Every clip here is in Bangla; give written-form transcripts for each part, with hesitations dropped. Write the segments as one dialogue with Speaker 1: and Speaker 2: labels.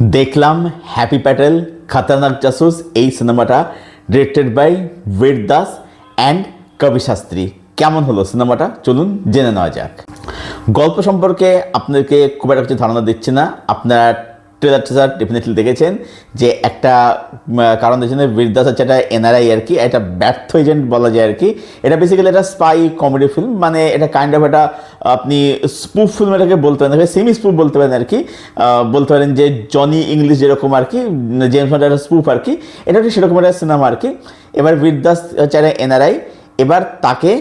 Speaker 1: দেখলাম হ্যাপি প্যাটেল খতরনাক জাসুস এই সিনেমাটা ডিরেক্টেড বাই বীর দাস অ্যান্ড কবি শাস্ত্রী। কেমন হলো সিনেমাটা চলুন জেনে নেওয়া যাক। গল্প সম্পর্কে আপনাদেরকে খুব একটা কিছু ধারণা দিচ্ছি না, আপনারা ট্রেলার ডেফিনেটলি দেখেছেন যে একটা কারণের জন্য বীর দাস হচ্ছে একটা এনআরআই আর কি, একটা ব্যর্থ এজেন্ট বলা যায় আর কি। এটা বেসিক্যালি একটা স্পাই কমেডি ফিল্ম, মানে এটা কাইন্ড অফ একটা আপনি স্পুফ ফিল্ম এটাকে বলতে পারেন, সেমি স্পুফ বলতে পারেন আর কি। বলতে পারেন যে জনি ইংলিশ যেরকম আর কি, জেমস বন্ড একটা স্পুফ আর কি, এটা হচ্ছে সেরকম একটা সিনেমা আর কি। এবার বীর দাস হচ্ছে একটা এনআরআই, এবার তাকে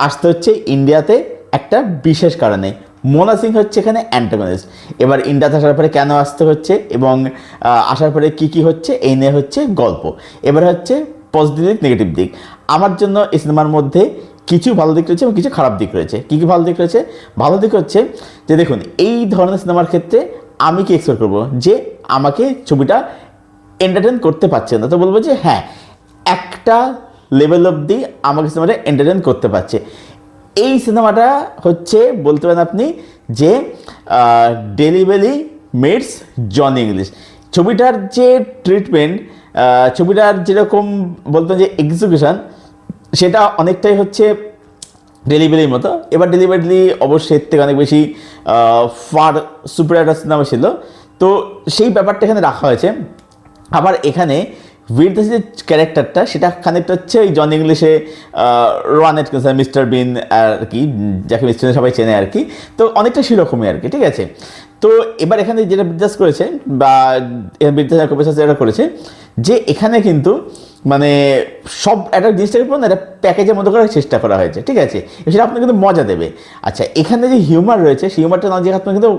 Speaker 1: আসতে হচ্ছে ইন্ডিয়াতে একটা বিশেষ কারণে। মোনা সিং হচ্ছে এখানে অ্যান্টাগনিস্ট। এবার ইন্ডিয়াতে আসার পরে কেন আসতে হচ্ছে এবং আসার পরে কি হচ্ছে এই নিয়ে হচ্ছে গল্প। এবার হচ্ছে পজিটিভ দিক নেগেটিভ দিক। আমার জন্য এই সিনেমার মধ্যে কিছু ভালো দিক রয়েছে এবং কিছু খারাপ দিক রয়েছে। কী কী ভালো দিক রয়েছে? ভালো দিক হচ্ছে যে দেখুন, এই ধরনের সিনেমার ক্ষেত্রে আমি কি এক্সপেক্ট করবো যে আমাকে ছবিটা এন্টারটেন করতে পারছে না, তো বলবো যে হ্যাঁ একটা লেভেল অবধি আমাকে সিনেমাটা এন্টারটেন করতে পারছে। এই সিনেমাটা হচ্ছে বলতে পারেন আপনি যে ডেলিভারি মেটস জন ইংলিশ। ছবিটার যে ট্রিটমেন্ট, ছবিটার যেরকম বলতেন যে এক্সিকিউশন, সেটা অনেকটাই হচ্ছে ডেলিভারির মতো। এবার ডেলিভারি অবশ্যই এর থেকে অনেক বেশি ফার সুপার একটা সিনেমা ছিল, তো সেই ব্যাপারটা এখানে রাখা হয়েছে। আবার এখানে বীর দাসের যে ক্যারেক্টারটা সেটা খানিকটা হচ্ছে ওই জন ইংলিশে রনেট মিস্টার বিন আর কি, যাকে মিস্টার সবাই চেনে আর কি, তো অনেকটা সেরকমই আর কি, ঠিক আছে। তো এবার এখানে যেটা বিদ্যাস করেছে বা বিদ্যাস কবি শাস্ত্রী যেটা করেছে যে এখানে কিন্তু মানে সব একটা জিনিসটাকে পুরো একটা প্যাকেজের মতো করার চেষ্টা করা হয়েছে, ঠিক আছে, সেটা আপনাকে কিন্তু মজা দেবে। আচ্ছা, এখানে যে হিউমার রয়েছে সেই হিউমারটা না যে আপনার কিন্তু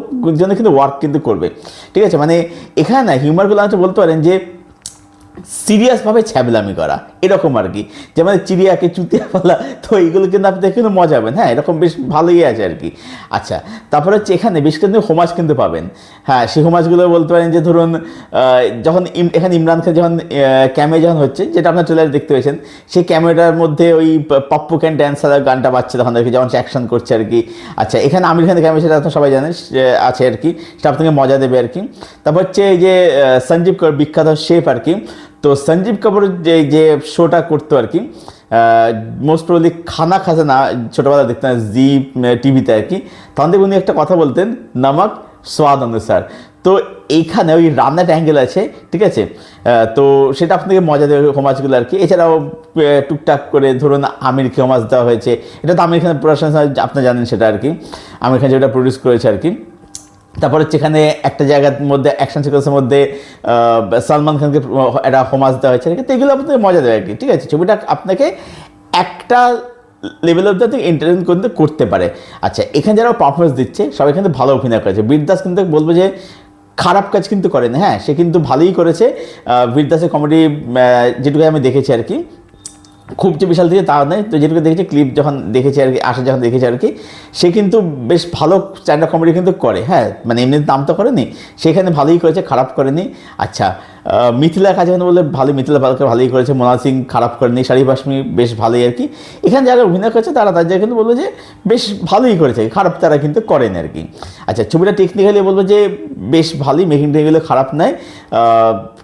Speaker 1: জন্য কিন্তু ওয়ার্ক কিন্তু করবে, ঠিক আছে। মানে এখানে না হিউমারগুলো আপনি বলতে পারেন যে সিরিয়াসভাবে ছ্যাবলামি করা এরকম আর কি, যেমন চিড়িয়াকে চুতিয়া ফেলা, তো এইগুলো কিন্তু আপনি দেখে মজা পাবেন। হ্যাঁ, এরকম বেশ ভালোই আছে আর কি। আচ্ছা, তারপরে হচ্ছে এখানে বেশ কিন্তু হোমাজ কিন্তু পাবেন। হ্যাঁ, সেই হোমাজগুলো বলতে পারেন যে ধরুন যখন এখানে ইমরান খান যখন ক্যামে যখন হচ্ছে, যেটা আপনার ট্রেলারে দেখতে পেয়েছেন, সেই ক্যামেরার মধ্যে ওই পপ্পু ক্যান ড্যান্সার গানটা বাজছে তখন আর কি, যখন অ্যাকশন করছে আর কি। আচ্ছা, এখানে আমির খানের ক্যামে, সেটা আপনার সবাই জানেন আছে আর কি, সেটা আপনাকে মজা দেবে আর কি। তারপর হচ্ছে এই যে সঞ্জীব কপুর বিখ্যাত শেফ আর কি, তো সঞ্জীব কাপুর যে শোটা করতো আর কি, মোস্ট প্রবলি খানা খাজানা ছোটোবেলা দেখতেন জি টিভিতে আর কি, তখন থেকে উনি একটা কথা বলতেন, নামক স্বাদ অনুসার। তো এইখানে ওই রান্নার অ্যাঙ্গেল আছে, ঠিক আছে, তো সেটা আপনাকে মজা দেবে হোমাজগুলো আর কি। এছাড়াও টুকটাক করে ধরুন আমিরকে হোমাজ দেওয়া হয়েছে, এটা তো আমির খানের প্রোডাকশন, আপনি জানেন সেটা আর কি, আমির খান যেটা প্রডিউস করেছে আর কি। তারপর হচ্ছে এখানে একটা জায়গার মধ্যে অ্যাকশন সিকোয়েন্সের মধ্যে সালমান খানকে একটা হোমাজ দেওয়া হয়েছে আর কি, তো এগুলো আপনাকে মজা দেবে আর কি, ঠিক আছে। ছবিটা আপনাকে একটা লেভেল অব দ্য এন্টারটেইন করতে পারে। আচ্ছা, এখানে যারা পারফরমেন্স দিচ্ছে সবাই কিন্তু ভালো অভিনয় করেছে। বীর দাস কিন্তু বলবো যে খারাপ কাজ কিন্তু করেনি, হ্যাঁ সে কিন্তু ভালোই করেছে। বীর দাসের কমেডি যেটুকু আমি দেখেছি আর কি, খুব যে বিশাল থেকে তা নয়, তো যেটুকু দেখেছি ক্লিপ যখন দেখেছি আর কি, আসা যখন দেখেছি আর কি, সে কিন্তু বেশ ভালো স্ট্যান্ড আপ কমেডি কিন্তু করে। হ্যাঁ, মানে এমনি দাম তো করেনি, সেখানে ভালোই করেছে, খারাপ করেনি। আচ্ছা, মিথিলার কাছে বললে ভালোই, মিথিলা ভালোই করেছে, মোনা সিং খারাপ করেনি, শারিফ হাশমি বেশ ভালোই আর কি। এখানে যারা অভিনয় করেছে তারা তাদের কিন্তু বলবো যে বেশ ভালোই করেছে, খারাপ তারা কিন্তু করেন আর কি। আচ্ছা, ছবিটা টেকনিক্যালি বলবো যে বেশ ভালোই, মেকিং টেকগুলো খারাপ নয়,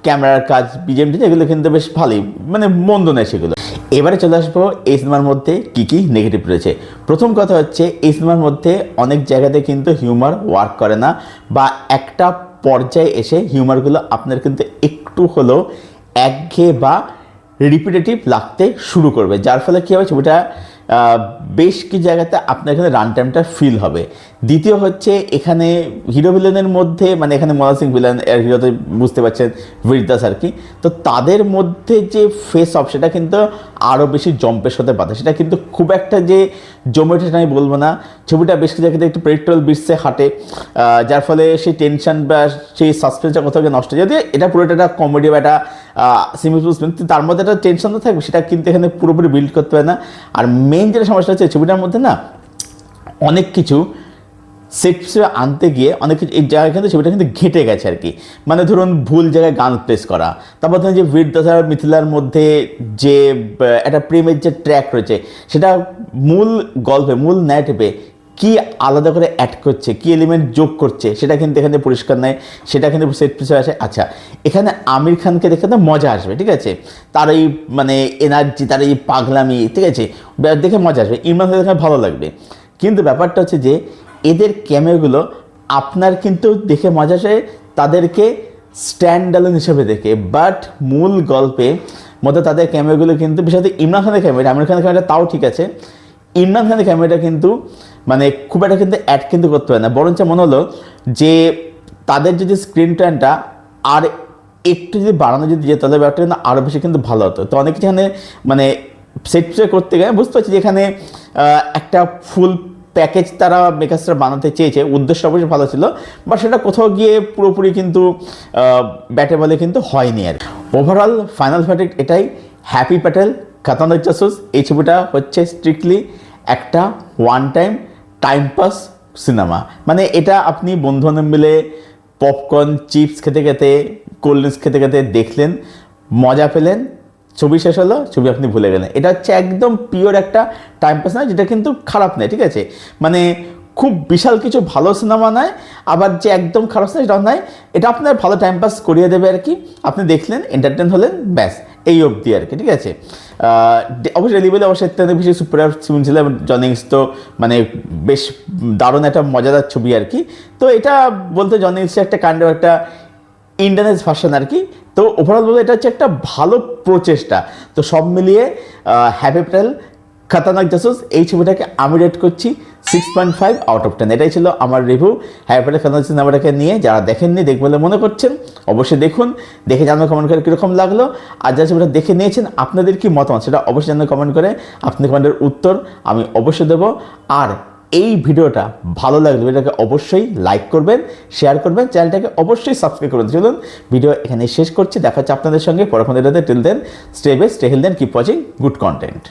Speaker 1: ক্যামেরার কাজ বিজিএমটি এগুলো কিন্তু বেশ ভালোই, মানে মন্দ নয় সেগুলো। এবারে চলে আসবো এই সিনেমার মধ্যে কী কী নেগেটিভ রয়েছে। প্রথম কথা হচ্ছে এই সিনেমার মধ্যে অনেক জায়গাতে কিন্তু হিউমার ওয়ার্ক করে না, বা একটা পর্যায়ে এসে হিউমারগুলো আপনার কিন্তু একটু হলেও একঘেয়ে বা রিপিটেটিভ লাগতে শুরু করবে, যার ফলে কী হবে ছবিটা বেশ কিছু জায়গাতে আপনার এখানে রান টাইমটা ফিল হবে। দ্বিতীয় হচ্ছে এখানে হিরো ভিলেনের মধ্যে, মানে এখানে মোনা সিং ভিলেন আর হিরোতে বুঝতে পারছেন বীর দাস আর কি, তো তাদের মধ্যে যে ফেস অফ সেটা কিন্তু আরও বেশি জম্পের সাথে বাধে, সেটা কিন্তু খুব একটা যে জমে ওঠে আমি বলবো না। ছবিটা বেশ কিছু জায়গাতে একটু প্রেডিক্টেবল বিটসে হাঁটে, যার ফলে সেই টেনশন বা সেই সাসপেন্সটা কোথাও গিয়ে নষ্ট, যদি এটা পুরোটা একটা কমেডি বা একটা সিম্পল, তার মধ্যে একটা টেনশন তো থাকবে, সেটা কিন্তু এখানে পুরোপুরি বিল্ড করতে পারে না। আর মেইন যেটা সমস্যা হচ্ছে ছবিটার মধ্যে না অনেক কিছু সেট আনতে গিয়ে অনেক কিছু এই জায়গায় কিন্তু ছবিটা কিন্তু ঘেটে গেছে আর কি। মানে ধরুন ভুল জায়গায় গান প্লেস করা, তারপর ধরুন যে বীর দাস আর মিথিলার মধ্যে যে একটা প্রেমের যে ট্র্যাক রয়েছে সেটা মূল গল্পে, মূল ন্যারেটিভে কি আলাদা করে অ্যাড করছে, কি এলিমেন্ট যোগ করছে সেটা কিন্তু এখানে পরিষ্কার নয়, সেটা কিন্তু সেট পিসে আসে। আচ্ছা, এখানে আমির খানকে দেখে তো মজা আসবে, ঠিক আছে, তার এই মানে এনার্জি, তার এই পাগলামি, ঠিক আছে, দেখে মজা আসবে, ইমরান খানকে দেখে ভালো লাগবে। কিন্তু ব্যাপারটা হচ্ছে যে এদের ক্যামেরাগুলো আপনার কিন্তু দেখে মজা আসে তাদেরকে স্ট্যান্ড অ্যালোন হিসেবে দেখে, বাট মূল গল্পে মধ্যে তাদের ক্যামেরাগুলো কিন্তু বিশেষত ইমরান খানের ক্যামেরা, আমির খানের ক্যামেরা তাও ঠিক আছে, ইমরান খানের ক্যামেরাটা কিন্তু মানে খুব একটা কিন্তু অ্যাড কিন্তু করতে হয় না, বরঞ্চ মনে হলো যে তাদের যদি স্ক্রিন টাইমটা আর একটু যদি বাড়ানো যদি যেত তাহলে ব্যাপারটা কিন্তু আরও বেশি কিন্তু ভালো হতো। তো অনেক যেখানে মানে সেট করতে গেলে বুঝতে পারছি যে এখানে একটা ফুল প্যাকেজ তারা মেকার্সরা বানাতে চেয়েছে, উদ্দেশ্য অবশ্যই ভালো ছিল, বা সেটা কোথাও গিয়ে পুরোপুরি কিন্তু ব্যাটে বলে কিন্তু হয়নি আর। ওভারঅল ফাইনাল ভার্ডিক্ট এটাই, হ্যাপি প্যাটেল খতরনাক জাসুস এই ছবিটা হচ্ছে স্ট্রিক্টলি একটা ওয়ান টাইম পাস সিনেমা। মানে এটা আপনি বন্ধু-বান্ধব মিলে পপকর্ন চিপস খেতে খেতে, কোল্ড ড্রিঙ্কস খেতে খেতে দেখলেন, মজা পেলেন, ছবি শেষ হলো, ছবি আপনি ভুলে গেলেন। এটা হচ্ছে একদম পিওর একটা টাইম পাস নয়, যেটা কিন্তু খারাপ নয়, ঠিক আছে, মানে খুব বিশাল কিছু ভালো সিনেমা নয়, আবার যে একদম খারাপ সিনেমা সেটাও নয়, এটা আপনার ভালো টাইম পাস করিয়ে দেবে আর কি, আপনি দেখলেন, এন্টারটেন হলেন, ব্যাস এই অবধি আর কি, ঠিক আছে। অবশ্যই লেভেলে অবশ্যই বেশি সুপার ছবি ছিল, জনিংস তো মানে বেশ দারুণ একটা মজাদার ছবি আর কি। তো এটা বলতে জনিংসের একটা কাণ্ড, একটা ইন্ডিয়ানাইজ ভার্সন আর কি। তো ওভারঅল বলতে এটা হচ্ছে একটা ভালো প্রচেষ্টা। তো সব মিলিয়ে হ্যাপি প্যাটেল খতরনাক জাসুস এই ছবিটাকে আমি রেট করছি 6.5 আউট অফ 10। এটাই ছিল আমার রিভিউ হ্যাপি প্যাটেল খতরনাক জাসুস সিনেমাটাকে নিয়ে। যারা দেখেননি দেখবে বলে মনে করছেন অবশ্যই দেখুন, দেখে জানানো কমেন্ট করে কীরকম লাগলো, আর যারা ছবিটা দেখে নিয়েছেন আপনাদের কি মতামত সেটা অবশ্যই জানানো কমেন্ট করে, আপনাদের কমেন্টের উত্তর আমি অবশ্যই দেবো। আর এই ভিডিওটা ভালো লাগলে ভিডিওটাকে অবশ্যই লাইক করবেন, শেয়ার করবেন, চ্যানেলটাকে অবশ্যই সাবস্ক্রাইব করবেন। চলুন ভিডিও এখানে শেষ করছি, দেখা হচ্ছে আপনাদের সঙ্গে পরবর্তী ভিডিওতে। Till then stay best, stay healthy, keep watching good content.